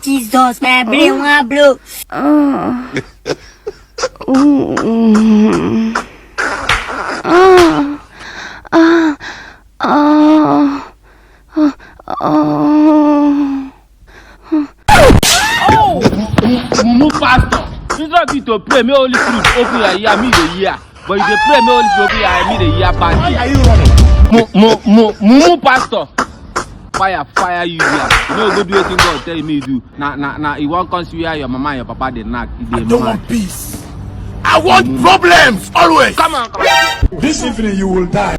Jesus, me abriu um abro. Mumu pastor, instead of you to pray, me Holy Spirit open your ear, me the ear. But if you pray, me Holy Spirit open your ear, me the ear. Why are you running? Mumu pastor, fire you here. You know go do anything God tell me do. Nah, you won't consider your mama and your papa they knock. I don't want peace. I want problems always. Come on. This evening you will die.